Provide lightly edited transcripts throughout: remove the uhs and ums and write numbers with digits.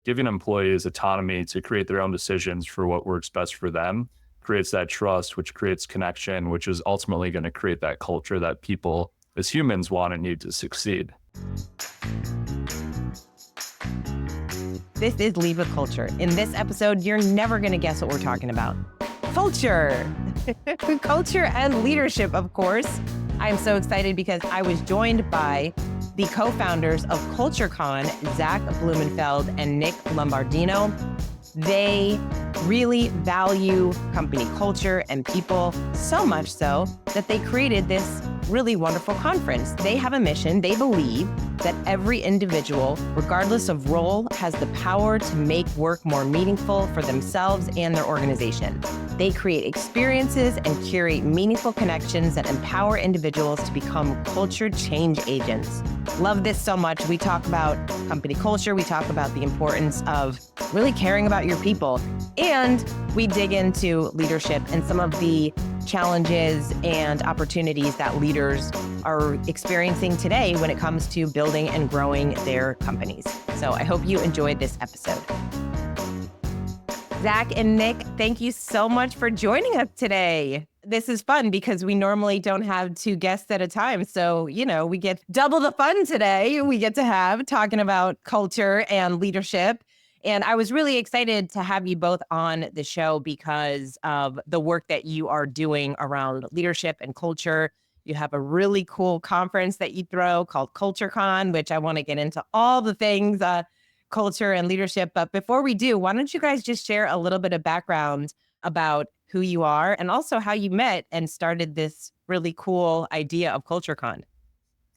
Giving employees autonomy to create their own decisions for what works best for them creates that trust, which creates connection, which is ultimately going to create that culture that people as humans want and need to succeed. This is Lead with Culture. In this episode, you're never going to guess what we're talking about. Culture. Culture and leadership, of course. I'm so excited because I was joined by the co-founders of CultureCon, Zach Blumenfeld and Nick Lombardino. They really value company culture and people, so much so that they created this really wonderful conference. They have a mission. They believe that every individual, regardless of role, has the power to make work more meaningful for themselves and their organization. They create experiences and curate meaningful connections that empower individuals to become culture change agents. Love this so much. We talk about company culture. We talk about the importance of really caring about your people. And we dig into leadership and some of the challenges and opportunities that leaders are experiencing today when it comes to building and growing their companies. So I hope you enjoyed this episode. Zach and Nick, thank you so much for joining us today. This is fun because we normally don't have two guests at a time. So, we get double the fun today. We get to have talking about culture and leadership. And I was really excited to have you both on the show because of the work that you are doing around leadership and culture. You have a really cool conference that you throw called CultureCon, which I want to get into all the things, culture and leadership. But before we do, why don't you guys just share a little bit of background about who you are and also how you met and started this really cool idea of CultureCon?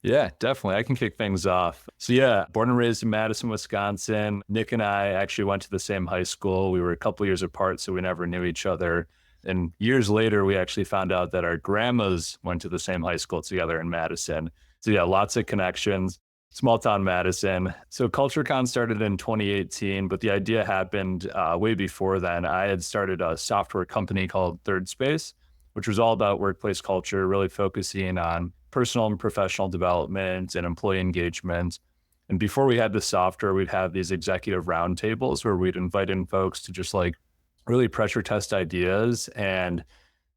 Yeah, definitely. I can kick things off. So yeah, born and raised in Madison, Wisconsin. Nick and I actually went to the same high school. We were a couple years apart, so we never knew each other. And years later, we actually found out that our grandmas went to the same high school together in Madison. So yeah, lots of connections. Small town Madison. So CultureCon started in 2018, but the idea happened way before then. I had started a software company called Third Space, which was all about workplace culture, really focusing on personal and professional development and employee engagement. And before we had the software, we'd have these executive roundtables where we'd invite in folks to just like really pressure test ideas and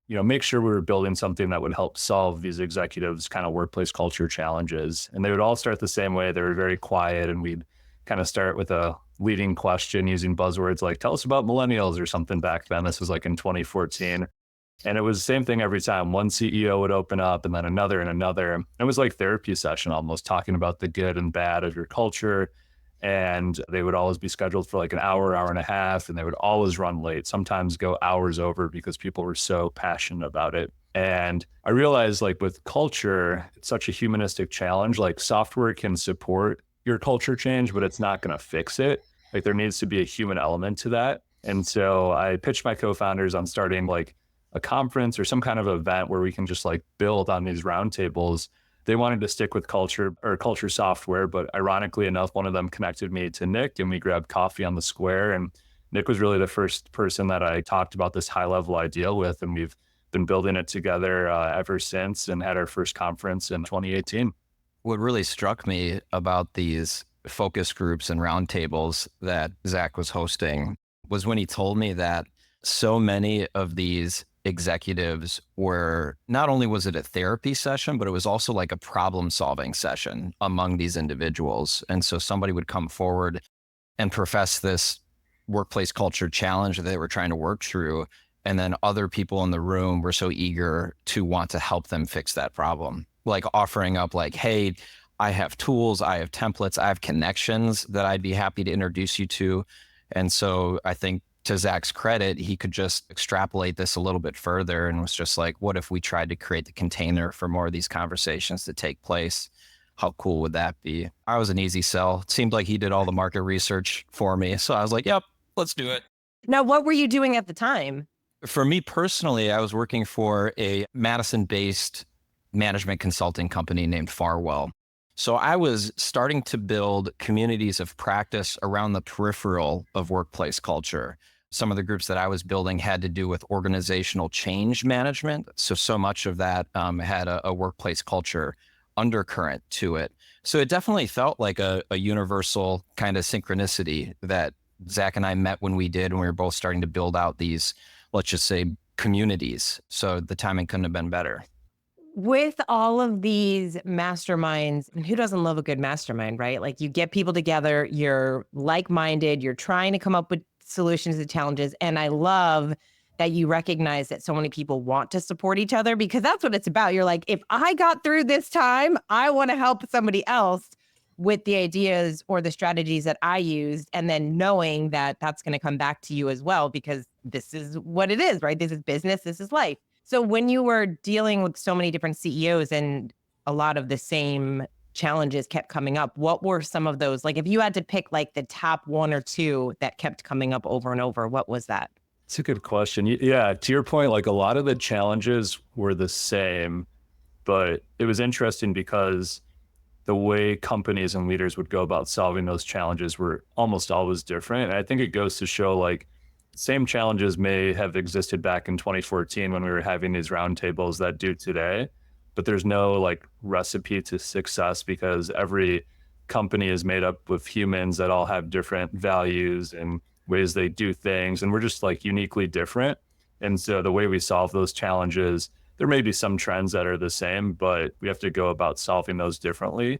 make sure we were building something that would help solve these executives' kind of workplace culture challenges. And they would all start the same way. They were very quiet, and we'd kind of start with a leading question using buzzwords like, tell us about millennials or something back then. This was like in 2014. And it was the same thing every time. One CEO would open up and then another and another. It was like therapy session almost, talking about the good and bad of your culture. And they would always be scheduled for like an hour, hour and a half, and they would always run late, sometimes go hours over because people were so passionate about it. And I realized like with culture, it's such a humanistic challenge. Like software can support your culture change, but it's not going to fix it. Like there needs to be a human element to that. And so I pitched my co-founders on starting like a conference or some kind of event where we can just like build on these roundtables. They wanted to stick with culture or culture software, but ironically enough, one of them connected me to Nick and we grabbed coffee on the square. And Nick was really the first person that I talked about this high level idea with. And we've been building it together ever since and had our first conference in 2018. What really struck me about these focus groups and roundtables that Zach was hosting was when he told me that so many of these executives were, not only was it a therapy session, but it was also like a problem solving session among these individuals. And so somebody would come forward and profess this workplace culture challenge that they were trying to work through. And then other people in the room were so eager to want to help them fix that problem, like offering up like, hey, I have tools, I have templates, I have connections that I'd be happy to introduce you to. And so I think to Zach's credit, he could just extrapolate this a little bit further and was just like, what if we tried to create the container for more of these conversations to take place? How cool would that be? I was an easy sell. It seemed like he did all the market research for me. So I was like, yep, let's do it. Now, what were you doing at the time? For me personally, I was working for a Madison-based management consulting company named Farwell. So I was starting to build communities of practice around the peripheral of workplace culture. Some of the groups that I was building had to do with organizational change management. So much of that had a workplace culture undercurrent to it. So it definitely felt like a universal kind of synchronicity that Zach and I met when we were both starting to build out these, let's just say, communities. So the timing couldn't have been better. With all of these masterminds, and who doesn't love a good mastermind, right? Like you get people together, you're like-minded, you're trying to come up with solutions to challenges. And I love that you recognize that so many people want to support each other, because that's what it's about. You're like, if I got through this time, I want to help somebody else with the ideas or the strategies that I used. And then knowing that that's going to come back to you as well, because this is what it is, right? This is business, this is life. So when you were dealing with so many different CEOs and a lot of the same challenges kept coming up, what were some of those? Like if you had to pick like the top one or two that kept coming up over and over, what was that? It's a good question. Yeah, to your point, like a lot of the challenges were the same, but it was interesting because the way companies and leaders would go about solving those challenges were almost always different. And I think it goes to show like same challenges may have existed back in 2014 when we were having these roundtables that do today, but there's no like recipe to success because every company is made up with humans that all have different values and ways they do things. And we're just like uniquely different. And so the way we solve those challenges, there may be some trends that are the same, but we have to go about solving those differently.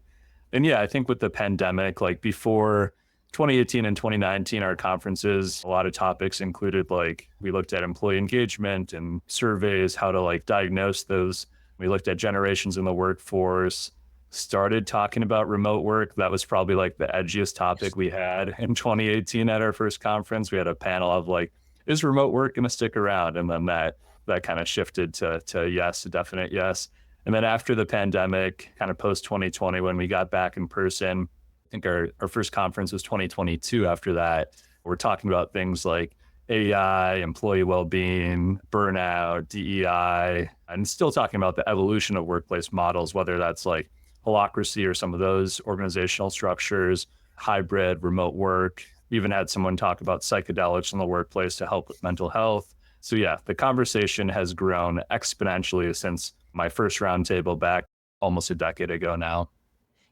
And yeah, I think with the pandemic, like before 2018 and 2019, our conferences, a lot of topics included like we looked at employee engagement and surveys, how to like diagnose those. We looked at generations in the workforce, started talking about remote work. That was probably like the edgiest topic we had in 2018 at our first conference. We had a panel of like, is remote work going to stick around? And then that kind of shifted to yes, a definite yes. And then after the pandemic, kind of post 2020, when we got back in person, I think our first conference was 2022. After that, we're talking about things like AI, employee well-being, burnout, DEI, and still talking about the evolution of workplace models, whether that's like holacracy or some of those organizational structures, hybrid, remote work. We even had someone talk about psychedelics in the workplace to help with mental health. So yeah, the conversation has grown exponentially since my first roundtable back almost a decade ago now.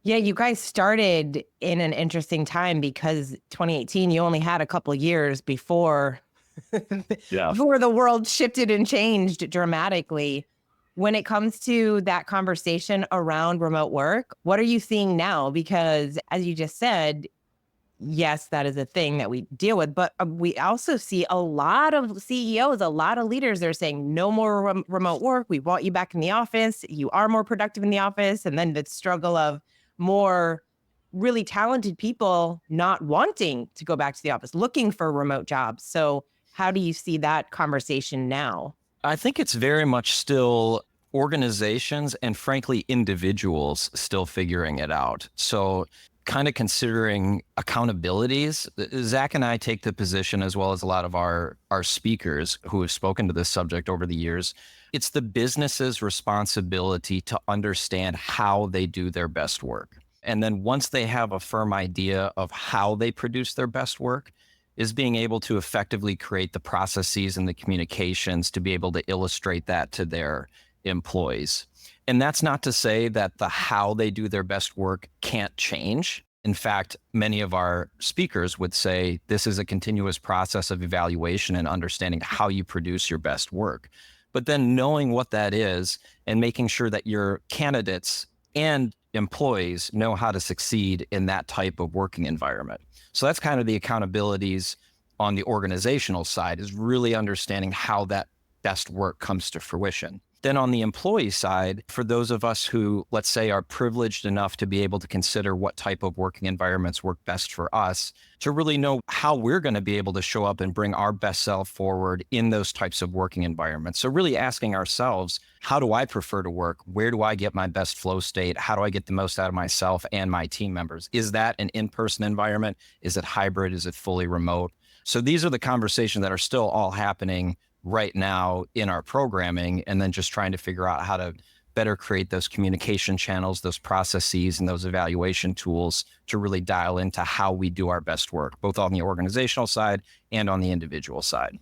Yeah, you guys started in an interesting time because 2018, you only had a couple of years before, Yeah. before the world shifted and changed dramatically. When it comes to that conversation around remote work, what are you seeing now? Because as you just said, yes, that is a thing that we deal with, but we also see a lot of CEOs, a lot of leaders that are saying no more remote work. We want you back in the office. You are more productive in the office. And then the struggle of more really talented people not wanting to go back to the office, looking for remote jobs. So how do you see that conversation now? I think it's very much still organizations and frankly, individuals still figuring it out. So kind of considering accountabilities, Zach and I take the position, as well as a lot of our speakers who have spoken to this subject over the years, it's the business's responsibility to understand how they do their best work. And then once they have a firm idea of how they produce their best work, is being able to effectively create the processes and the communications to be able to illustrate that to their employees. And that's not to say that the how they do their best work can't change. In fact, many of our speakers would say this is a continuous process of evaluation and understanding how you produce your best work. But then knowing what that is and making sure that your candidates and employees know how to succeed in that type of working environment. So that's kind of the accountabilities on the organizational side, is really understanding how that best work comes to fruition. Then on the employee side, for those of us who, let's say, are privileged enough to be able to consider what type of working environments work best for us, to really know how we're going to be able to show up and bring our best self forward in those types of working environments. So really asking ourselves, how do I prefer to work? Where do I get my best flow state? How do I get the most out of myself and my team members? Is that an in-person environment? Is it hybrid? Is it fully remote? So these are the conversations that are still all happening right now in our programming, and then just trying to figure out how to better create those communication channels, those processes, and those evaluation tools to really dial into how we do our best work, both on the organizational side and on the individual side.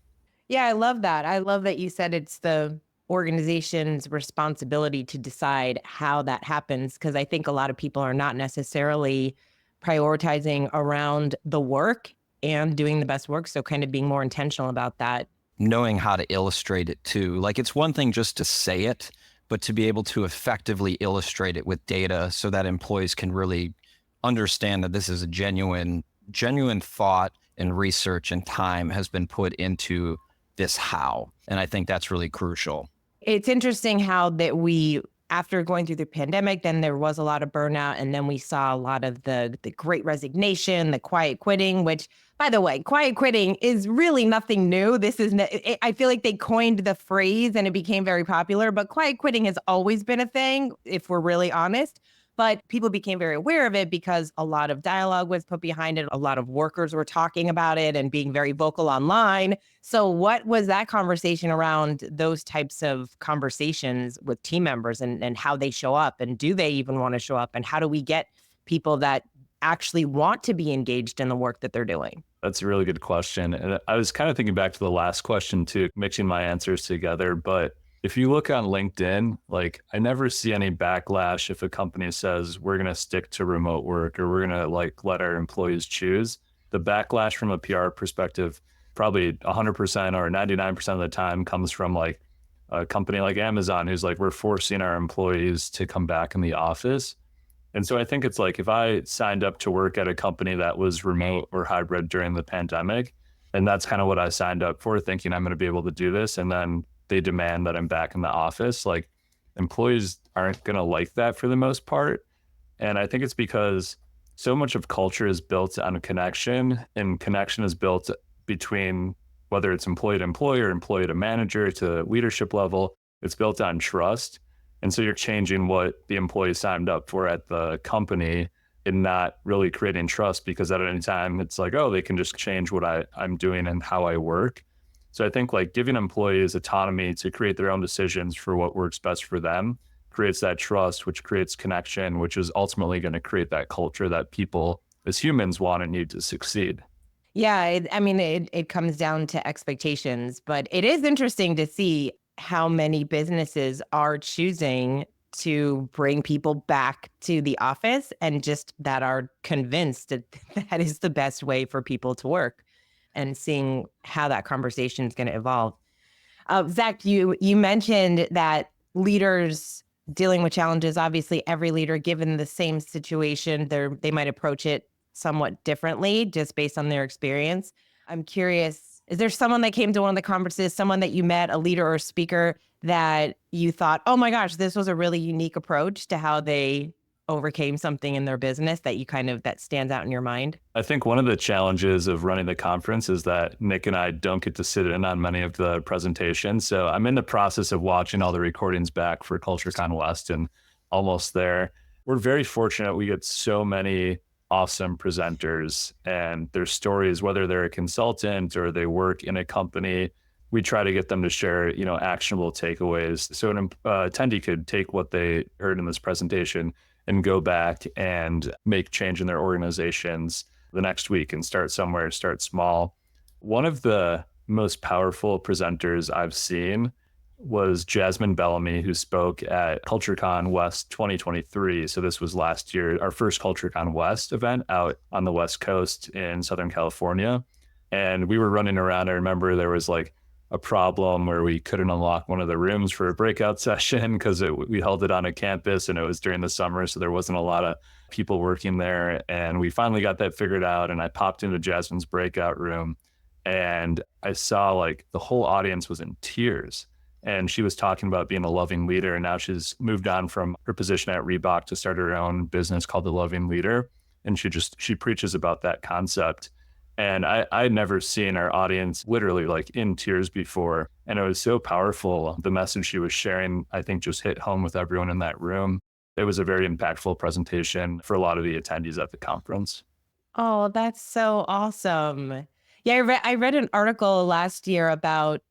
Yeah, I love that. I love that you said it's the organization's responsibility to decide how that happens, because I think a lot of people are not necessarily prioritizing around the work and doing the best work. So kind of being more intentional about that. Knowing how to illustrate it too. Like, it's one thing just to say it, but to be able to effectively illustrate it with data so that employees can really understand that this is a genuine thought and research and time has been put into this how. And I think that's really crucial. It's interesting how that after going through the pandemic, then there was a lot of burnout, and then we saw a lot of the great resignation, the quiet quitting, which, by the way, quiet quitting is really nothing new. I feel like they coined the phrase and it became very popular, but quiet quitting has always been a thing, if we're really honest. But people became very aware of it because a lot of dialogue was put behind it. A lot of workers were talking about it and being very vocal online. So what was that conversation around those types of conversations with team members and how they show up? And do they even want to show up? And how do we get people that actually want to be engaged in the work that they're doing? That's a really good question. And I was kind of thinking back to the last question too, mixing my answers together. But if you look on LinkedIn, like, I never see any backlash if a company says we're going to stick to remote work or we're going to let our employees choose. The backlash from a PR perspective, probably 100% or 99% of the time comes from like a company like Amazon, who's like, we're forcing our employees to come back in the office. And so I think it's like, if I signed up to work at a company that was remote or hybrid during the pandemic, and that's kind of what I signed up for, thinking I'm going to be able to do this, and then they demand that I'm back in the office, like, employees aren't going to like that for the most part. And I think it's because so much of culture is built on connection, and connection is built between, whether it's employee to employer, employee to manager, to leadership level, it's built on trust. And so you're changing what the employee signed up for at the company and not really creating trust, because at any time it's like, oh, they can just change what I'm doing and how I work. So I think like giving employees autonomy to create their own decisions for what works best for them creates that trust, which creates connection, which is ultimately going to create that culture that people as humans want and need to succeed. Yeah, it comes down to expectations, but it is interesting to see how many businesses are choosing to bring people back to the office and just that are convinced that that is the best way for people to work, and seeing how that conversation is going to evolve. Zach, you mentioned that leaders dealing with challenges, obviously every leader given the same situation, they might approach it somewhat differently just based on their experience. I'm curious, is there someone that came to one of the conferences, someone that you met, a leader or speaker that you thought, oh my gosh, this was a really unique approach to how they overcame something in their business that stands out in your mind? I think one of the challenges of running the conference is that Nick and I don't get to sit in on many of the presentations. So I'm in the process of watching all the recordings back for CultureCon West and almost there. We're very fortunate. We get so many awesome presenters and their stories, whether they're a consultant or they work in a company. We try to get them to share, actionable takeaways. So an attendee could take what they heard in this presentation and go back and make change in their organizations the next week and start somewhere, start small. One of the most powerful presenters I've seen was Jasmine Bellamy, who spoke at CultureCon West 2023. So this was last year, our first CultureCon West event out on the West Coast in Southern California. And we were running around. I remember there was like a problem where we couldn't unlock one of the rooms for a breakout session because we held it on a campus and it was during the summer. So there wasn't a lot of people working there. And we finally got that figured out. And I popped into Jasmine's breakout room and I saw like the whole audience was in tears. And she was talking about being a loving leader. And now she's moved on from her position at Reebok to start her own business called The Loving Leader. And she preaches about that concept. And I had never seen our audience literally like in tears before. And it was so powerful. The message she was sharing, I think, just hit home with everyone in that room. It was a very impactful presentation for a lot of the attendees at the conference. Oh, that's so awesome. Yeah, I read an article last year about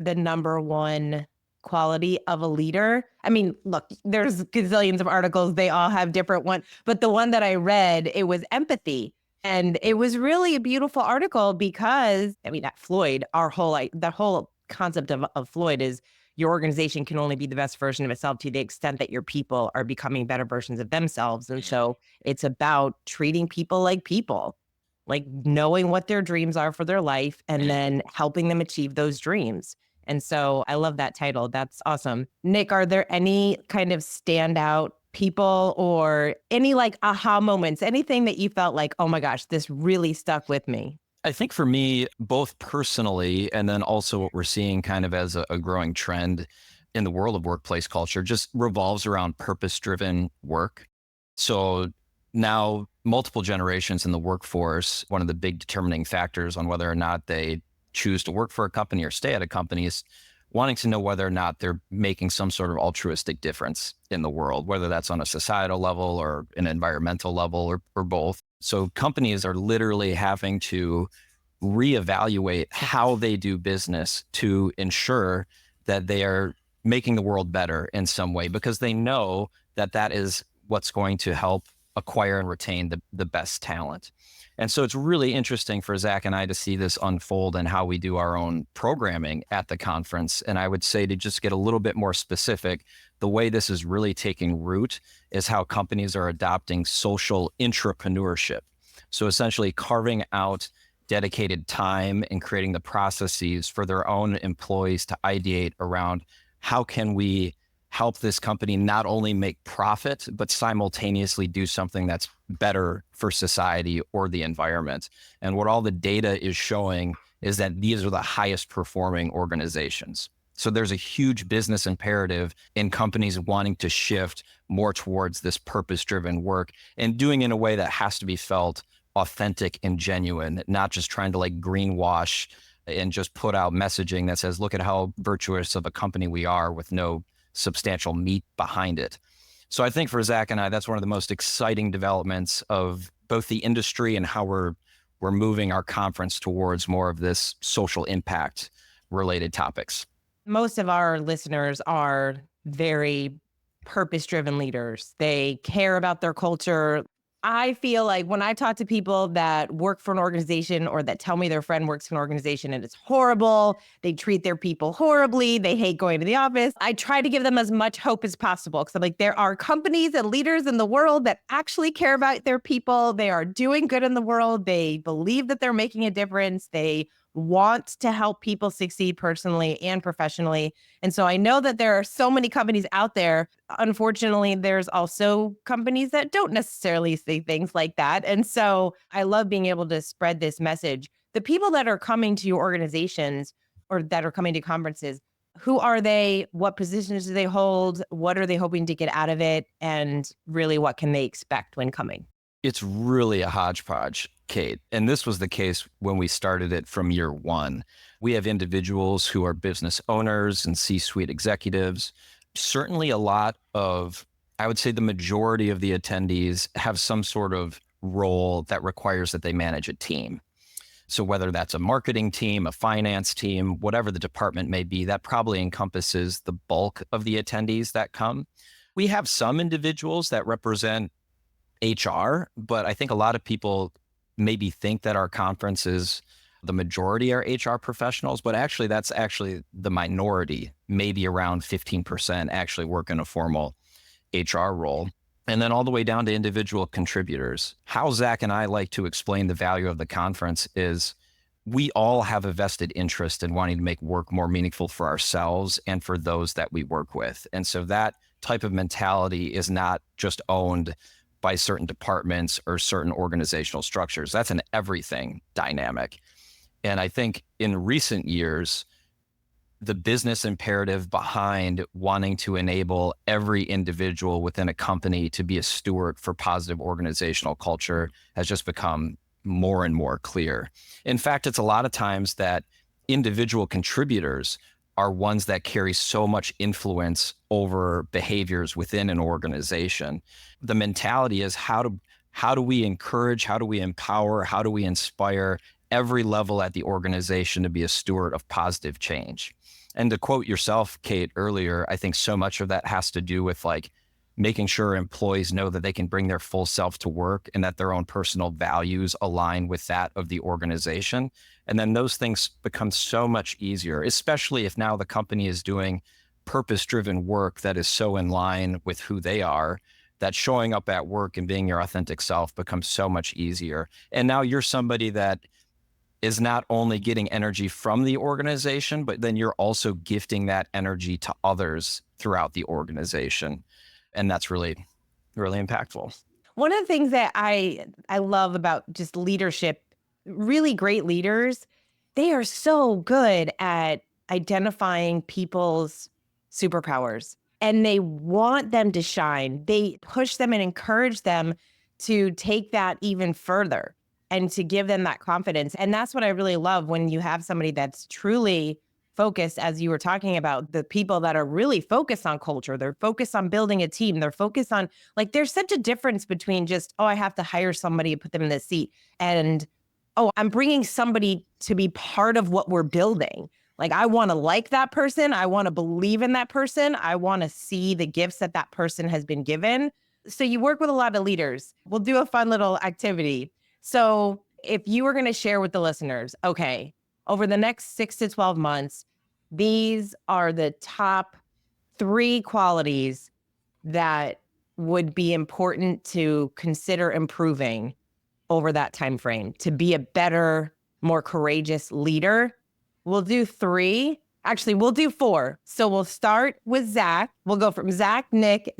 the number one quality of a leader. I mean, look, there's gazillions of articles. They all have different ones. But the one that I read, it was empathy. And it was really a beautiful article because, at Floyd, the whole concept of Floyd is your organization can only be the best version of itself to the extent that your people are becoming better versions of themselves. And so it's about treating people, like knowing what their dreams are for their life and then helping them achieve those dreams. And so I love that title. That's awesome. Nick, are there any kind of standout people or any like aha moments, anything that you felt like, oh my gosh, this really stuck with me? I think for me, both personally, and then also what we're seeing kind of as a growing trend in the world of workplace culture, just revolves around purpose-driven work. So now multiple generations in the workforce, one of the big determining factors on whether or not they choose to work for a company or stay at a company is wanting to know whether or not they're making some sort of altruistic difference in the world, whether that's on a societal level or an environmental level or both. So companies are literally having to reevaluate how they do business to ensure that they are making the world better in some way, because they know that that is what's going to help acquire and retain the best talent. And so it's really interesting for Zach and I to see this unfold and how we do our own programming at the conference. And I would say, to just get a little bit more specific, the way this is really taking root is how companies are adopting social intrapreneurship. So essentially carving out dedicated time and creating the processes for their own employees to ideate around how can we help this company not only make profit, but simultaneously do something that's better for society or the environment. And what all the data is showing is that these are the highest performing organizations. So there's a huge business imperative in companies wanting to shift more towards this purpose-driven work and doing it in a way that has to be felt authentic and genuine, not just trying to like greenwash and just put out messaging that says, look at how virtuous of a company we are, with no substantial meat behind it. So I think for Zach and I, that's one of the most exciting developments of both the industry and how we're moving our conference towards more of this social impact related topics. Most of our listeners are very purpose-driven leaders. They care about their culture. I feel like when I talk to people that work for an organization or that tell me their friend works for an organization and it's horrible, they treat their people horribly, they hate going to the office, I try to give them as much hope as possible, because I'm like, there are companies and leaders in the world that actually care about their people. They are doing good in the world. They believe that they're making a difference. They want to help people succeed personally and professionally. And so I know that there are so many companies out there. Unfortunately, there's also companies that don't necessarily say things like that. And so I love being able to spread this message. The people that are coming to your organizations or that are coming to conferences, who are they? What positions do they hold? What are they hoping to get out of it? And really, what can they expect when coming? It's really a hodgepodge, Kate. And this was the case when we started it from year one. We have individuals who are business owners and C-suite executives. Certainly a lot of, I would say the majority of the attendees have some sort of role that requires that they manage a team. So whether that's a marketing team, a finance team, whatever the department may be, that probably encompasses the bulk of the attendees that come. We have some individuals that represent HR, but I think a lot of people maybe think that our conference is the majority are HR professionals, but actually that's actually the minority. Maybe around 15% actually work in a formal HR role. And then all the way down to individual contributors. How Zach and I like to explain the value of the conference is we all have a vested interest in wanting to make work more meaningful for ourselves and for those that we work with. And so that type of mentality is not just owned by certain departments or certain organizational structures. That's an everything dynamic. And I think in recent years, the business imperative behind wanting to enable every individual within a company to be a steward for positive organizational culture has just become more and more clear. In fact, it's a lot of times that individual contributors are ones that carry so much influence over behaviors within an organization. The mentality is how do we encourage, how do we empower, how do we inspire every level at the organization to be a steward of positive change? And to quote yourself, Kate, earlier, I think so much of that has to do with like making sure employees know that they can bring their full self to work and that their own personal values align with that of the organization. And then those things become so much easier, especially if now the company is doing purpose-driven work that is so in line with who they are, that showing up at work and being your authentic self becomes so much easier. And now you're somebody that is not only getting energy from the organization, but then you're also gifting that energy to others throughout the organization. And that's really, really impactful. One of the things that I love about just leadership, really great leaders, they are so good at identifying people's superpowers and they want them to shine. They push them and encourage them to take that even further and to give them that confidence. And that's what I really love when you have somebody that's truly focused, as you were talking about, the people that are really focused on culture. They're focused on building a team. They're focused on, like, there's such a difference between just, oh, I have to hire somebody and put them in this seat, and, oh, I'm bringing somebody to be part of what we're building. Like, I want to like that person. I want to believe in that person. I want to see the gifts that that person has been given. So you work with a lot of leaders. We'll do a fun little activity. So if you were going to share with the listeners, okay, over the next 6 to 12 months, these are the top 3 qualities that would be important to consider improving over that time frame to be a better, more courageous leader. We'll do 3. Actually, we'll do 4. So we'll start with Zach. We'll go from Zach, Nick.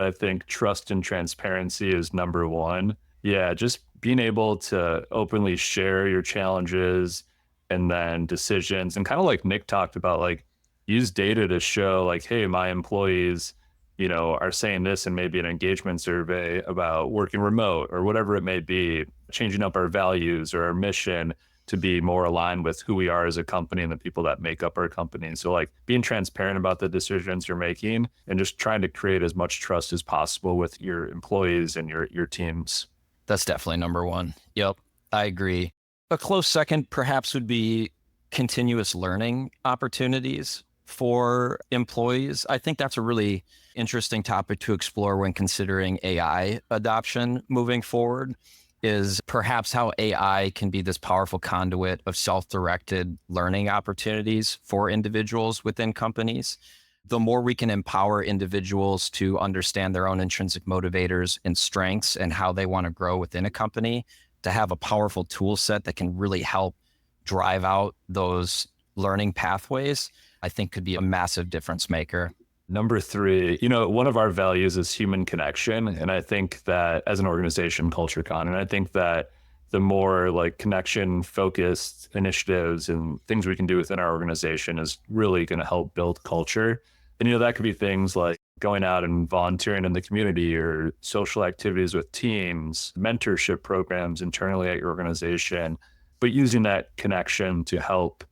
I think trust and transparency is number 1. Yeah, just being able to openly share your challenges and then decisions, and kind of like Nick talked about, like, use data to show, like, hey, my employees, are saying this in maybe an engagement survey about working remote or whatever it may be, changing up our values or our mission to be more aligned with who we are as a company and the people that make up our company. So, like, being transparent about the decisions you're making and just trying to create as much trust as possible with your employees and your teams. That's definitely number 1. Yep, I agree. A close second perhaps would be continuous learning opportunities for employees. I think that's a really interesting topic to explore when considering AI adoption moving forward, is perhaps how AI can be this powerful conduit of self-directed learning opportunities for individuals within companies. The more we can empower individuals to understand their own intrinsic motivators and strengths and how they want to grow within a company, to have a powerful tool set that can really help drive out those learning pathways, I think could be a massive difference maker. Number 3, one of our values is human connection. And I think that as an organization, CultureCon, and I think that the more like connection focused initiatives and things we can do within our organization is really going to help build culture. And, that could be things like going out and volunteering in the community or social activities with teams, mentorship programs internally at your organization, but using that connection to help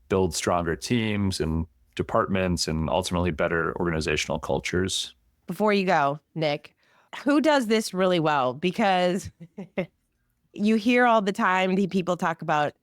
build stronger teams and departments and ultimately better organizational cultures. Before you go, Nick, who does this really well? Because you hear all the time the people talk about,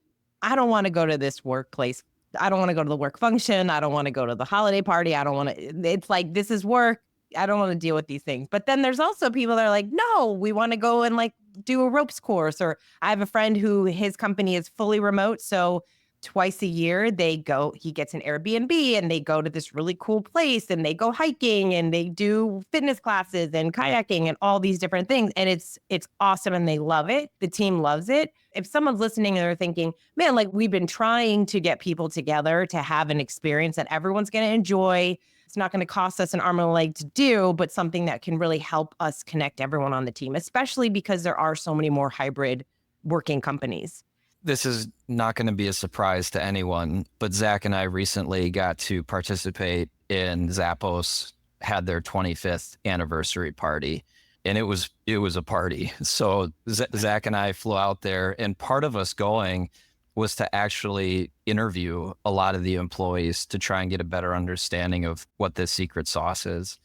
I don't want to go to this workplace. I don't want to go to the work function. I don't want to go to the holiday party. I don't want to, it's like, this is work. I don't want to deal with these things. But then there's also people that are like, no, we want to go and like do a ropes course. Or I have a friend who his company is fully remote. So twice a year he gets an Airbnb and they go to this really cool place and they go hiking and they do fitness classes and kayaking and all these different things. And it's awesome and they love it. The team loves it. If someone's listening and they're thinking, man, like, we've been trying to get people together to have an experience that everyone's going to enjoy. It's not going to cost us an arm and a leg to do, but something that can really help us connect everyone on the team, especially because there are so many more hybrid working companies. This is not going to be a surprise to anyone, but Zach and I recently got to participate in Zappos had their 25th anniversary party, and it was a party. So Zach and I flew out there, and part of us going was to actually interview a lot of the employees to try and get a better understanding of what the secret sauce is.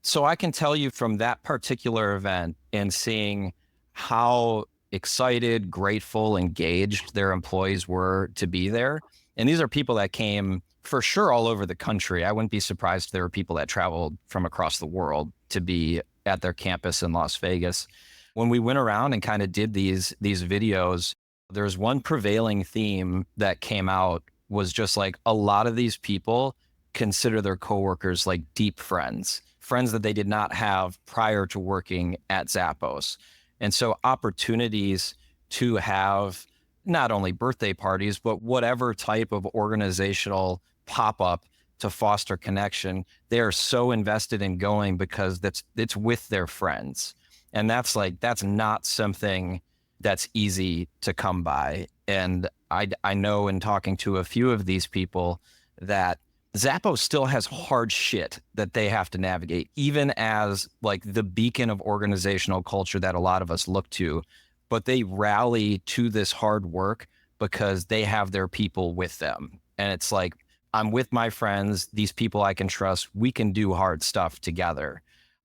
So I can tell you from that particular event and seeing how excited, grateful, engaged their employees were to be there. And these are people that came for sure all over the country. I wouldn't be surprised if there were people that traveled from across the world to be at their campus in Las Vegas. When we went around and kind of did these videos, there's one prevailing theme that came out was just like a lot of these people consider their coworkers like deep friends, friends that they did not have prior to working at Zappos. And so opportunities to have not only birthday parties, but whatever type of organizational pop-up to foster connection, they are so invested in going because it's with their friends. And that's not something that's easy to come by. And I know in talking to a few of these people that Zappos still has hard shit that they have to navigate, even as like the beacon of organizational culture that a lot of us look to. But they rally to this hard work because they have their people with them. And it's like, I'm with my friends, these people I can trust, we can do hard stuff together.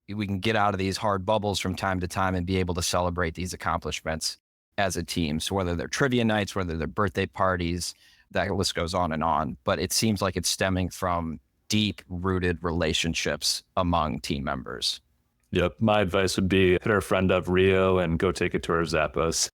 We can get out of these hard bubbles from time to time and be able to celebrate these accomplishments as a team. So whether they're trivia nights, whether they're birthday parties, that list goes on and on. But it seems like it's stemming from deep rooted relationships among team members. Yep. My advice would be hit our friend up Rio and go take a tour of Zappos.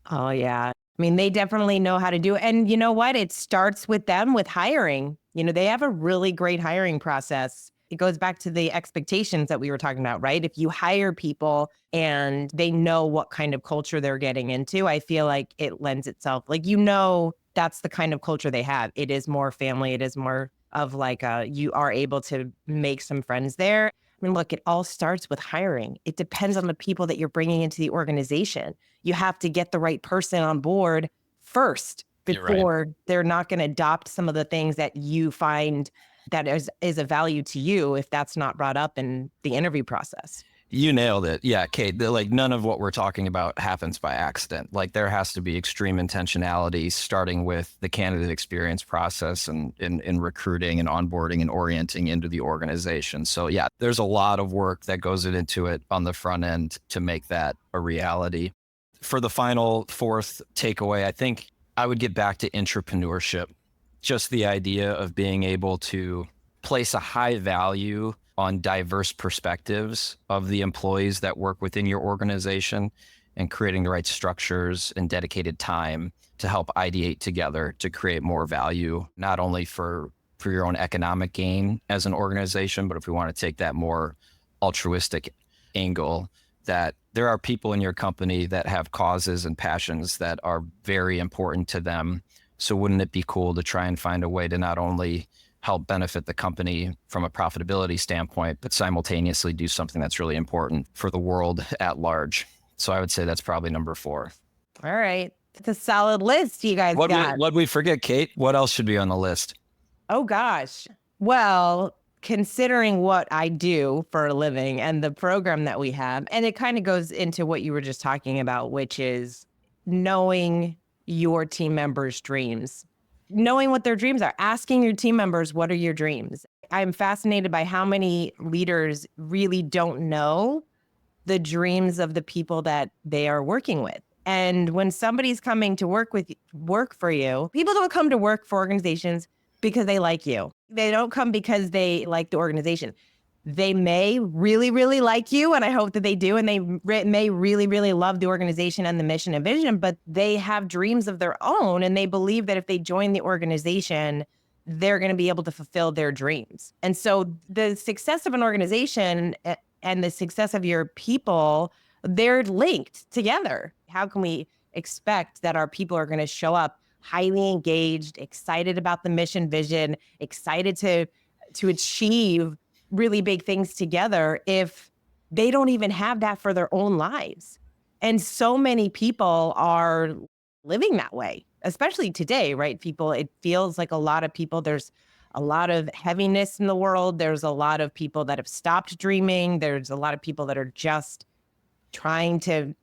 Oh, yeah. I mean, they definitely know how to do it. And you know what? It starts with them with hiring. You know, they have a really great hiring process. It goes back to the expectations that we were talking about, right? If you hire people and they know what kind of culture they're getting into, I feel like it lends itself, like, you know, that's the kind of culture they have. It is more family. It is more of like you are able to make some friends there. I mean, look, it all starts with hiring. It depends on the people that you're bringing into the organization. You have to get the right person on board first before they're not going to adopt some of the things that you find that is a value to you if that's not brought up in the interview process. You nailed it. Yeah, Kate, like none of what we're talking about happens by accident. Like there has to be extreme intentionality starting with the candidate experience process and in recruiting and onboarding and orienting into the organization. So yeah, there's a lot of work that goes into it on the front end to make that a reality. For the final fourth takeaway, I think I would get back to entrepreneurship. Just the idea of being able to place a high value on diverse perspectives of the employees that work within your organization and creating the right structures and dedicated time to help ideate together to create more value, not only for your own economic gain as an organization, but if we want to take that more altruistic angle, that there are people in your company that have causes and passions that are very important to them. So wouldn't it be cool to try and find a way to not only help benefit the company from a profitability standpoint, but simultaneously do something that's really important for the world at large? So I would say that's probably number 4. All right. It's a solid list you guys got. What'd we forget, Kate? What else should be on the list? Oh, gosh. Well, considering what I do for a living and the program that we have, and it kind of goes into what you were just talking about, which is knowing your team members' dreams. Knowing what their dreams are, asking your team members, what are your dreams? I'm fascinated by how many leaders really don't know the dreams of the people that they are working with. And when somebody's coming to work for you, people don't come to work for organizations because they like you. They don't come because they like the organization. They may really, really like you, and I hope that they do, and they may really, really love the organization and the mission and vision, but they have dreams of their own, and they believe that if they join the organization, they're going to be able to fulfill their dreams. And so the success of an organization and the success of your people, they're linked together. How can we expect that our people are going to show up highly engaged, excited about the mission vision, excited to achieve really big things together if they don't even have that for their own lives? And so many people are living that way, especially today, right? It feels like a lot of people, there's a lot of heaviness in the world. There's a lot of people that have stopped dreaming. There's a lot of people that are just trying to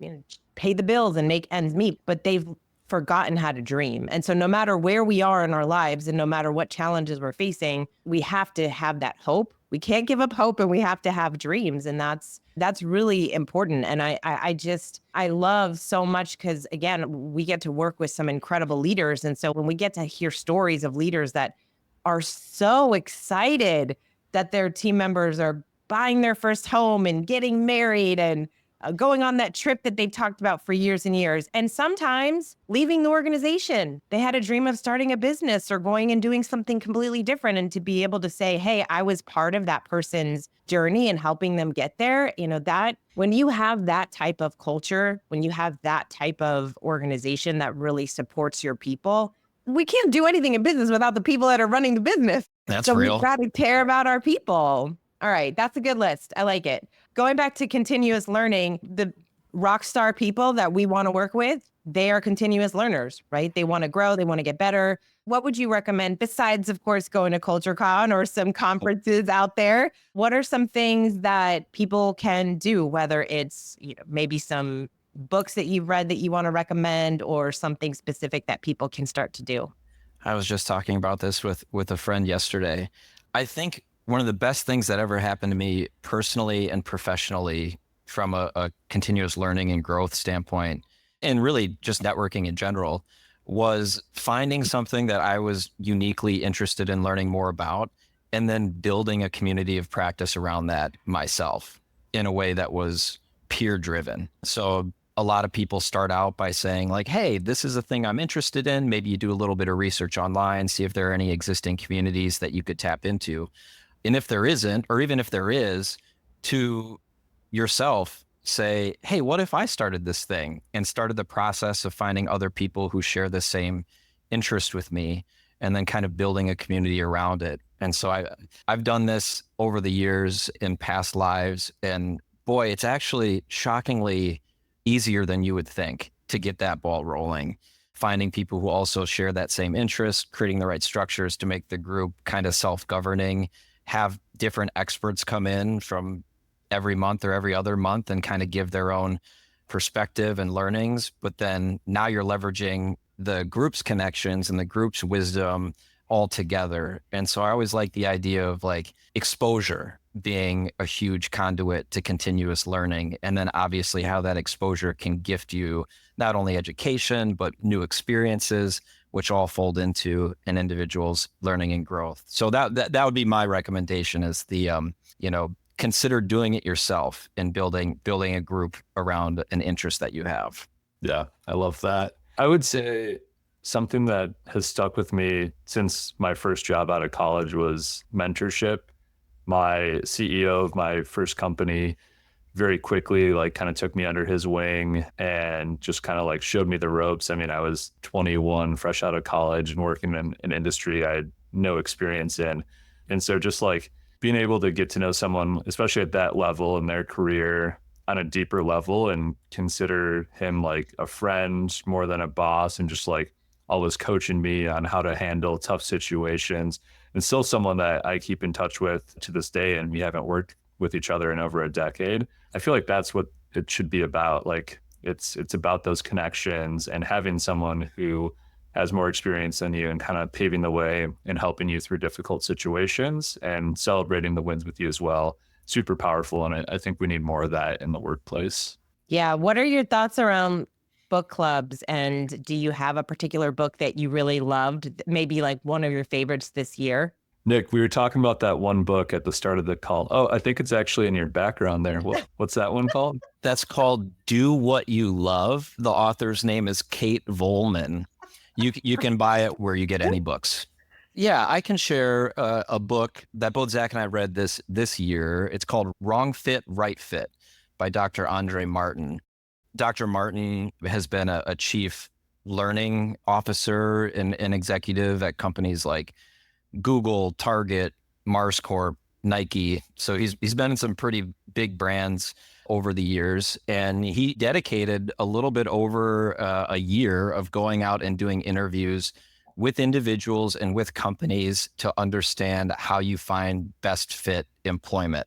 pay the bills and make ends meet, but they've forgotten how to dream. And so no matter where we are in our lives and no matter what challenges we're facing, we have to have that hope. We can't give up hope, and we have to have dreams. And that's really important. And I love so much because, again, we get to work with some incredible leaders. And so when we get to hear stories of leaders that are so excited that their team members are buying their first home and getting married and going on that trip that they've talked about for years and years, and sometimes leaving the organization. They had a dream of starting a business or going and doing something completely different. And to be able to say, hey, I was part of that person's journey and helping them get there, that when you have that type of culture, when you have that type of organization that really supports your people, we can't do anything in business without the people that are running the business. That's So real. we've got to care about our people. All right, that's a good list. I like it. Going back to continuous learning, the rock star people that we want to work with, they are continuous learners, right? They want to grow, they want to get better. What would you recommend besides, of course, going to CultureCon or some conferences out there? What are some things that people can do, whether it's maybe some books that you've read that you want to recommend or something specific that people can start to do? I was just talking about this with a friend yesterday. I think one of the best things that ever happened to me personally and professionally from a continuous learning and growth standpoint, and really just networking in general, was finding something that I was uniquely interested in learning more about, and then building a community of practice around that myself in a way that was peer driven. So a lot of people start out by saying like, hey, this is a thing I'm interested in. Maybe you do a little bit of research online, see if there are any existing communities that you could tap into. And if there isn't, or even if there is, to yourself say, hey, what if I started this thing and started the process of finding other people who share the same interest with me, and then kind of building a community around it. And so I've done this over the years in past lives, and boy, it's actually shockingly easier than you would think to get that ball rolling. Finding people who also share that same interest, creating the right structures to make the group kind of self-governing, have different experts come in from every month or every other month and kind of give their own perspective and learnings. But then now you're leveraging the group's connections and the group's wisdom all together. And so I always like the idea of like exposure being a huge conduit to continuous learning. And then obviously how that exposure can gift you not only education, but new experiences, which all fold into an individual's learning and growth. So that would be my recommendation, is the, consider doing it yourself and building a group around an interest that you have. Yeah, I love that. I would say something that has stuck with me since my first job out of college was mentorship. My CEO of my first company very quickly kind of took me under his wing and just kind of showed me the ropes. I mean, I was 21, fresh out of college and working in an industry I had no experience in. And so just being able to get to know someone, especially at that level in their career, on a deeper level, and consider him like a friend more than a boss, and just always coaching me on how to handle tough situations, and still someone that I keep in touch with to this day, and we haven't worked with each other in over a decade. I feel like that's what it should be about. It's about those connections and having someone who has more experience than you and kind of paving the way and helping you through difficult situations and celebrating the wins with you as well. Super powerful. And I think we need more of that in the workplace. Yeah. What are your thoughts around book clubs? And do you have a particular book that you really loved? Maybe one of your favorites this year? Nick, we were talking about that one book at the start of the call. Oh, I think it's actually in your background there. What's that one called? That's called Do What You Love. The author's name is Kate Volman. You can buy it where you get any books. Yeah, I can share a book that both Zach and I read this year. It's called Wrong Fit, Right Fit by Dr. Andre Martin. Dr. Martin has been a chief learning officer and an executive at companies like Google, Target, Mars Corp, Nike. So he's been in some pretty big brands over the years, and he dedicated a little bit over a year of going out and doing interviews with individuals and with companies to understand how you find best fit employment.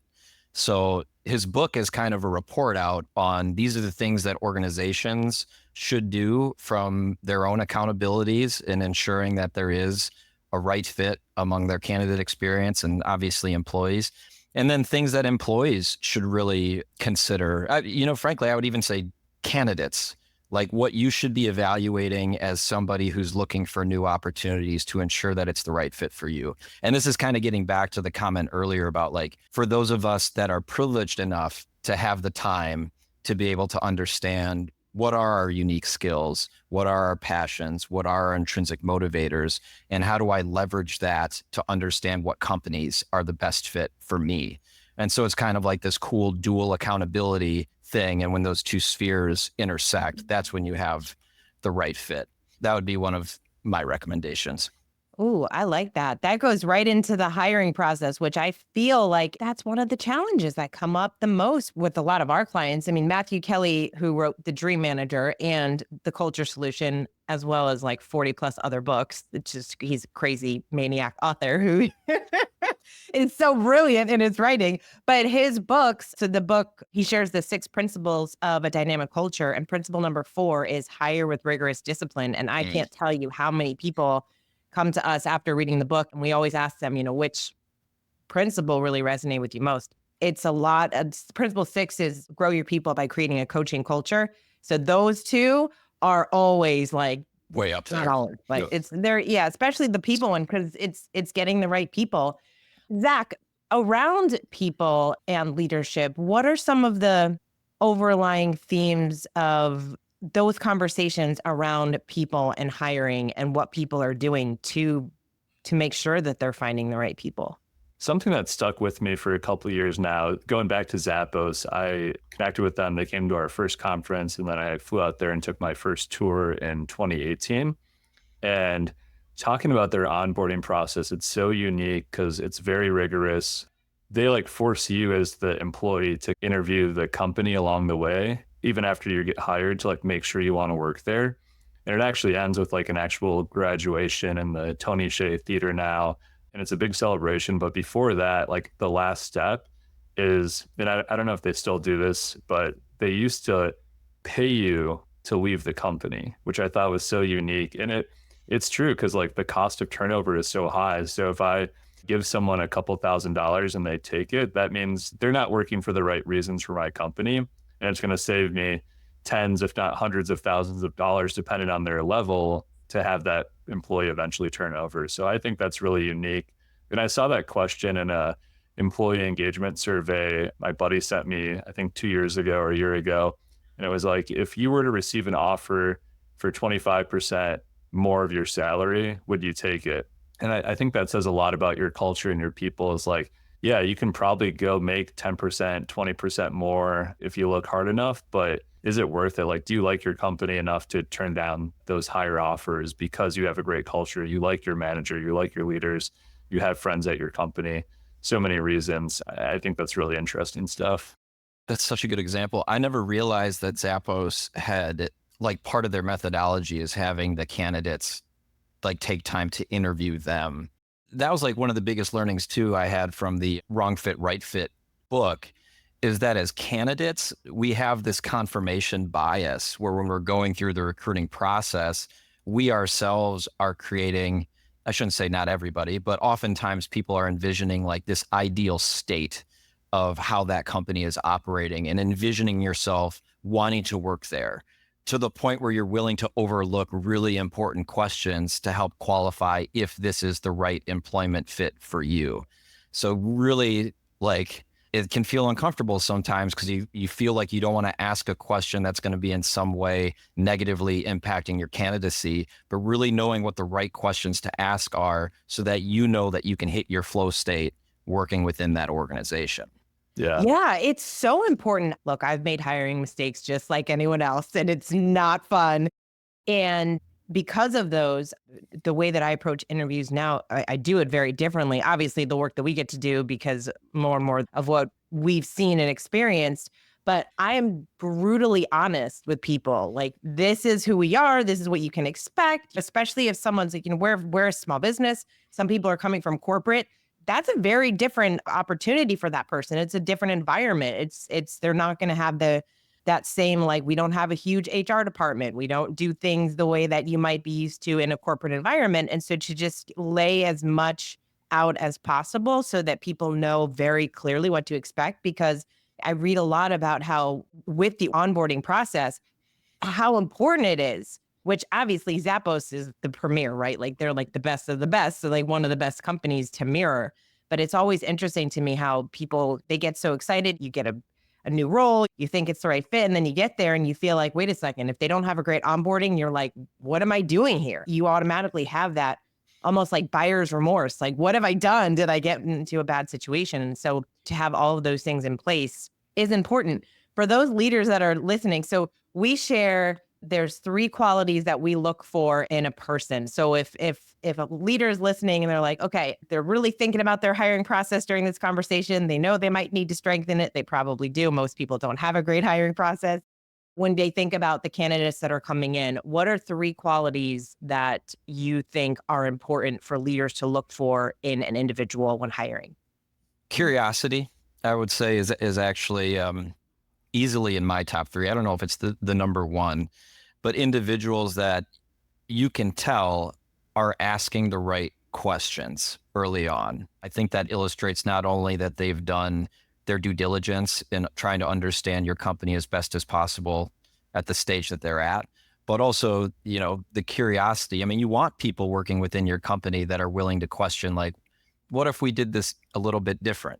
So his book is kind of a report out on these are the things that organizations should do from their own accountabilities in ensuring that there is a right fit among their candidate experience and obviously employees. And then things that employees should really consider. Frankly, I would even say candidates, like what you should be evaluating as somebody who's looking for new opportunities to ensure that it's the right fit for you. And this is kind of getting back to the comment earlier about for those of us that are privileged enough to have the time to be able to understand what are our unique skills, what are our passions, what are our intrinsic motivators, and how do I leverage that to understand what companies are the best fit for me. And so it's kind of like this cool dual accountability thing. And when those two spheres intersect, that's when you have the right fit. That would be one of my recommendations. Ooh, I like that. That goes right into the hiring process, which I feel like that's one of the challenges that come up the most with a lot of our clients. I mean, Matthew Kelly, who wrote The Dream Manager and The Culture Solution, as well as like 40 plus other books. It's just, he's a crazy maniac author who is so brilliant in his writing. But his books, so the book, he shares the 6 principles of a dynamic culture. And principle number 4 is hire with rigorous discipline. And I can't tell you how many people come to us after reading the book, and we always ask them, which principle really resonate with you most. It's a lot of principle 6 is grow your people by creating a coaching culture. So those two are always like way up there. Like it's there, yeah, especially the people one, because it's getting the right people. Zach, around people and leadership, what are some of the overlying themes of those conversations around people and hiring and what people are doing to make sure that they're finding the right people? Something that stuck with me for a couple of years now, going back to Zappos, I connected with them. They came to our first conference, and then I flew out there and took my first tour in 2018. And talking about their onboarding process, it's so unique because it's very rigorous. They like force you as the employee to interview the company along the way, even after you get hired, to like make sure you want to work there. And it actually ends with like an actual graduation in the Tony Hsieh Theater now. And it's a big celebration. But before that, like the last step is, and I don't know if they still do this, but they used to pay you to leave the company, which I thought was so unique. And it's true because like the cost of turnover is so high. So if I give someone a couple $1,000s and they take it, that means they're not working for the right reasons for my company. And it's going to save me tens, if not hundreds of thousands of dollars, depending on their level, to have that employee eventually turn over. So I think that's really unique. And I saw that question in a employee engagement survey my buddy sent me, I think 2 years ago or a year ago. And it was like, if you were to receive an offer for 25% more of your salary, would you take it? And I think that says a lot about your culture and your people. Is like, yeah, you can probably go make 10%, 20% more if you look hard enough, but is it worth it? Like, do you like your company enough to turn down those higher offers because you have a great culture, you like your manager, you like your leaders, you have friends at your company? So many reasons. I think that's really interesting stuff. That's such a good example. I never realized that Zappos had, like, part of their methodology is having the candidates like take time to interview them. That was like one of the biggest learnings too I had from the Wrong Fit, Right Fit book, is that as candidates, we have this confirmation bias where when we're going through the recruiting process, we ourselves are creating, I shouldn't say not everybody, but oftentimes people are envisioning like this ideal state of how that company is operating and envisioning yourself wanting to work there, to the point where you're willing to overlook really important questions to help qualify if this is the right employment fit for you. So really, like, it can feel uncomfortable sometimes because you feel like you don't want to ask a question that's going to be in some way negatively impacting your candidacy, but really knowing what the right questions to ask are so that you know that you can hit your flow state working within that organization. Yeah. Yeah, it's so important. Look, I've made hiring mistakes just like anyone else, and it's not fun. And because of those, the way that I approach interviews now, I do it very differently. Obviously, the work that we get to do, because more and more of what we've seen and experienced, but I am brutally honest with people. Like, this is who we are. This is what you can expect, especially if someone's like, we're a small business. Some people are coming from corporate. That's a very different opportunity for that person. It's a different environment. They're not going to have that same, like, we don't have a huge HR department. We don't do things the way that you might be used to in a corporate environment. And so to just lay as much out as possible so that people know very clearly what to expect, because I read a lot about how with the onboarding process, how important it is, which obviously Zappos is the premier, right? Like, they're like the best of the best. So like one of the best companies to mirror. But it's always interesting to me how people, they get so excited. You get a new role, you think it's the right fit, and then you get there and you feel like, wait a second, if they don't have a great onboarding, you're like, what am I doing here? You automatically have that almost like buyer's remorse. Like, what have I done? Did I get into a bad situation? And so to have all of those things in place is important for those leaders that are listening. So we share, there's 3 qualities that we look for in a person. So if a leader is listening and they're like, okay, they're really thinking about their hiring process during this conversation, they know they might need to strengthen it. They probably do. Most people don't have a great hiring process. When they think about the candidates that are coming in, what are 3 qualities that you think are important for leaders to look for in an individual when hiring? Curiosity, I would say, is actually easily in my top 3. I don't know if it's the number 1, but individuals that you can tell are asking the right questions early on. I think that illustrates not only that they've done their due diligence in trying to understand your company as best as possible at the stage that they're at, but also, the curiosity. I mean, you want people working within your company that are willing to question, like, what if we did this a little bit different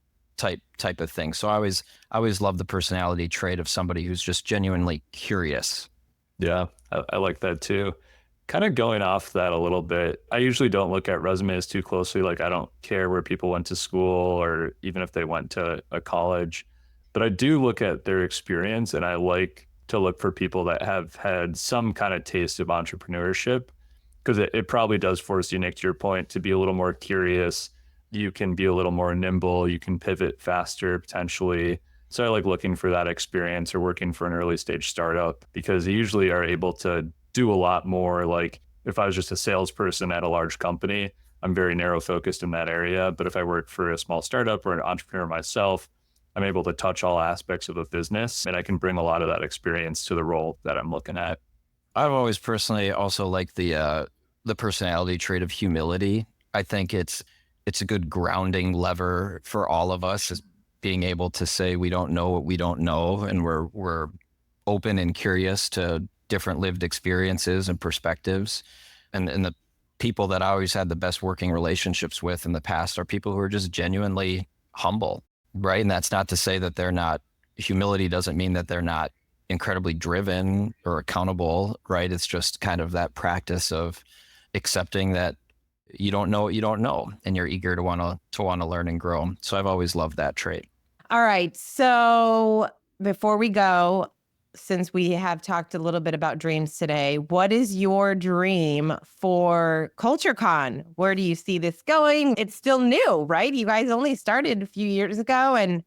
type of thing. So I always love the personality trait of somebody who's just genuinely curious. Yeah, I like that too. Kind of going off that a little bit, I usually don't look at resumes too closely. Like, I don't care where people went to school or even if they went to a college, but I do look at their experience, and I like to look for people that have had some kind of taste of entrepreneurship, because it probably does force you, Nick, to your point, to be a little more curious. You can be a little more nimble. You can pivot faster potentially. So I like looking for that experience, or working for an early stage startup, because you usually are able to do a lot more. Like, if I was just a salesperson at a large company, I'm very narrow focused in that area. But if I work for a small startup or an entrepreneur myself, I'm able to touch all aspects of a business, and I can bring a lot of that experience to the role that I'm looking at. I've always personally also liked the personality trait of humility. I think it's a good grounding lever for all of us, is being able to say we don't know what we don't know, and we're open and curious to different lived experiences and perspectives. And the people that I always had the best working relationships with in the past are people who are just genuinely humble, right? And that's not to say that they're not, humility doesn't mean that they're not incredibly driven or accountable, right? It's just kind of that practice of accepting that you don't know what you don't know, and you're eager to want to learn and grow. So I've always loved that trait. All right. So before we go, since we have talked a little bit about dreams today, what is your dream for CultureCon? Where do you see this going? It's still new, right? You guys only started a few years ago, and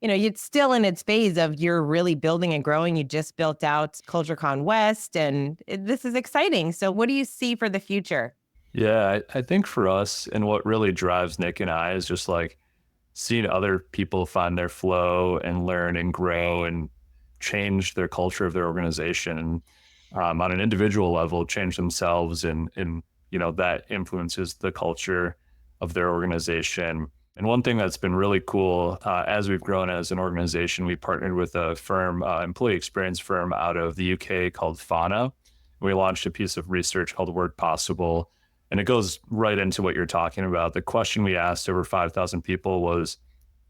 it's still in its phase of you're really building and growing. You just built out CultureCon West, and this is exciting. So what do you see for the future? Yeah, I think for us, and what really drives Nick and I, is just like seeing other people find their flow and learn and grow and change their culture of their organization, and on an individual level, change themselves, and that influences the culture of their organization. And one thing that's been really cool, as we've grown as an organization, we partnered with a firm, employee experience firm out of the UK called Fauna. We launched a piece of research called Work Possible, and it goes right into what you're talking about. The question we asked over 5,000 people was,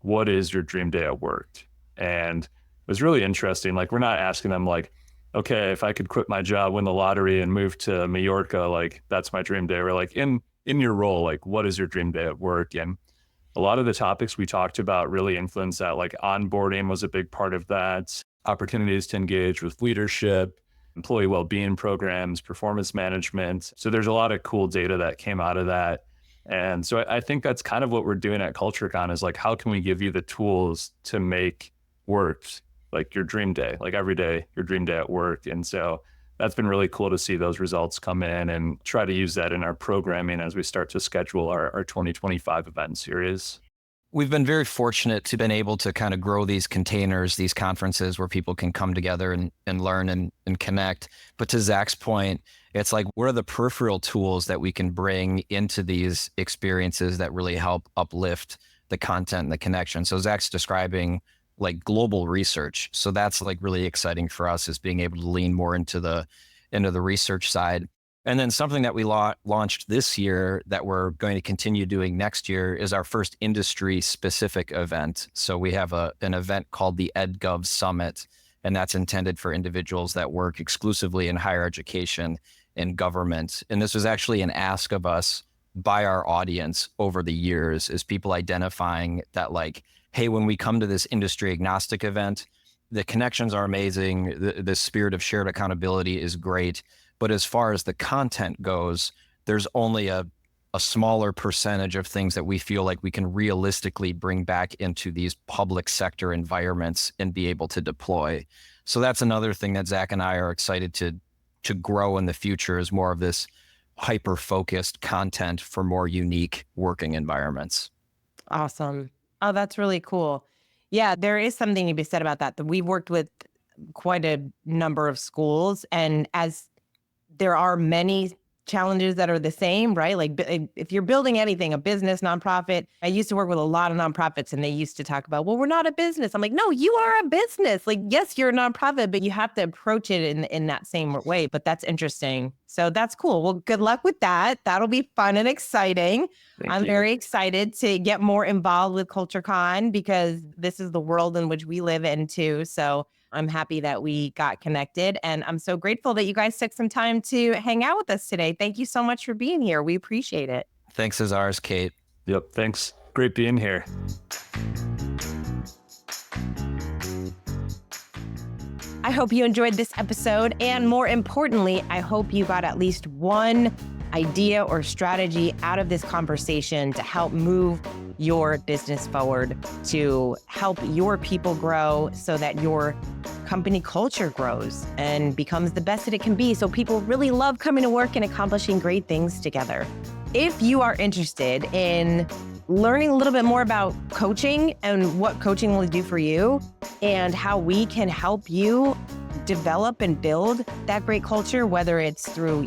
what is your dream day at work? And it was really interesting. Like, we're not asking them like, okay, if I could quit my job, win the lottery, and move to Mallorca, like, that's my dream day. We're like, in your role, like, what is your dream day at work? And a lot of the topics we talked about really influenced that. Like, onboarding was a big part of that, opportunities to engage with leadership, employee well-being programs, performance management. So there's a lot of cool data that came out of that. And so I think that's kind of what we're doing at CultureCon, is like, how can we give you the tools to make work like your dream day, like every day, your dream day at work? And so that's been really cool to see those results come in, and try to use that in our programming as we start to schedule our 2025 event series. We've been very fortunate to been able to kind of grow these containers, these conferences where people can come together and learn and connect. But to Zach's point, it's like, what are the peripheral tools that we can bring into these experiences that really help uplift the content and the connection? So Zach's describing like global research. So that's like really exciting for us, is being able to lean more into the research side. And then something that we launched this year that we're going to continue doing next year is our first industry specific event. So we have an event called the EdGov Summit, and that's intended for individuals that work exclusively in higher education and government. And this was actually an ask of us by our audience over the years, is people identifying that like, hey, when we come to this industry agnostic event, the connections are amazing. The spirit of shared accountability is great. But as far as the content goes, there's only a smaller percentage of things that we feel like we can realistically bring back into these public sector environments and be able to deploy. So that's another thing that Zach and I are excited to grow in the future, is more of this hyper-focused content for more unique working environments. Awesome. Oh, that's really cool. Yeah, there is something to be said about that. We've worked with quite a number of schools, and as there are many challenges that are the same, right? Like if you're building anything, a business, nonprofit, I used to work with a lot of nonprofits and they used to talk about, well, we're not a business. I'm like, no, you are a business. Like, yes, you're a nonprofit, but you have to approach it in that same way. But that's interesting. So that's cool. Well, good luck with that. That'll be fun and exciting. I'm very excited to get more involved with CultureCon because this is the world in which we live in too. So I'm happy that we got connected, and I'm so grateful that you guys took some time to hang out with us today. Thank you so much for being here. We appreciate it. Thanks as ours, Kate. Yep. Thanks. Great being here. I hope you enjoyed this episode. And more importantly, I hope you got at least one idea or strategy out of this conversation to help move your business forward, to help your people grow so that your company culture grows and becomes the best that it can be. So people really love coming to work and accomplishing great things together. If you are interested in learning a little bit more about coaching and what coaching will do for you and how we can help you develop and build that great culture, whether it's through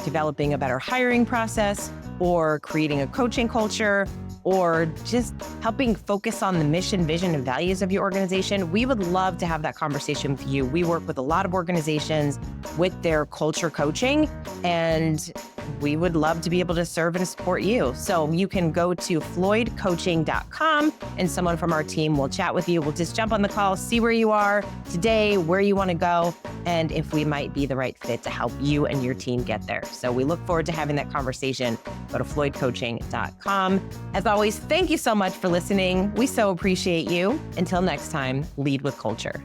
developing a better hiring process or creating a coaching culture or just helping focus on the mission, vision, and values of your organization, we would love to have that conversation with you. We work with a lot of organizations with their culture coaching, and we would love to be able to serve and support you. So you can go to floydcoaching.com and someone from our team will chat with you. We'll just jump on the call, see where you are today, where you want to go, and if we might be the right fit to help you and your team get there. So we look forward to having that conversation. Go to floydcoaching.com. As always, thank you so much for listening. We so appreciate you. Until next time, lead with culture.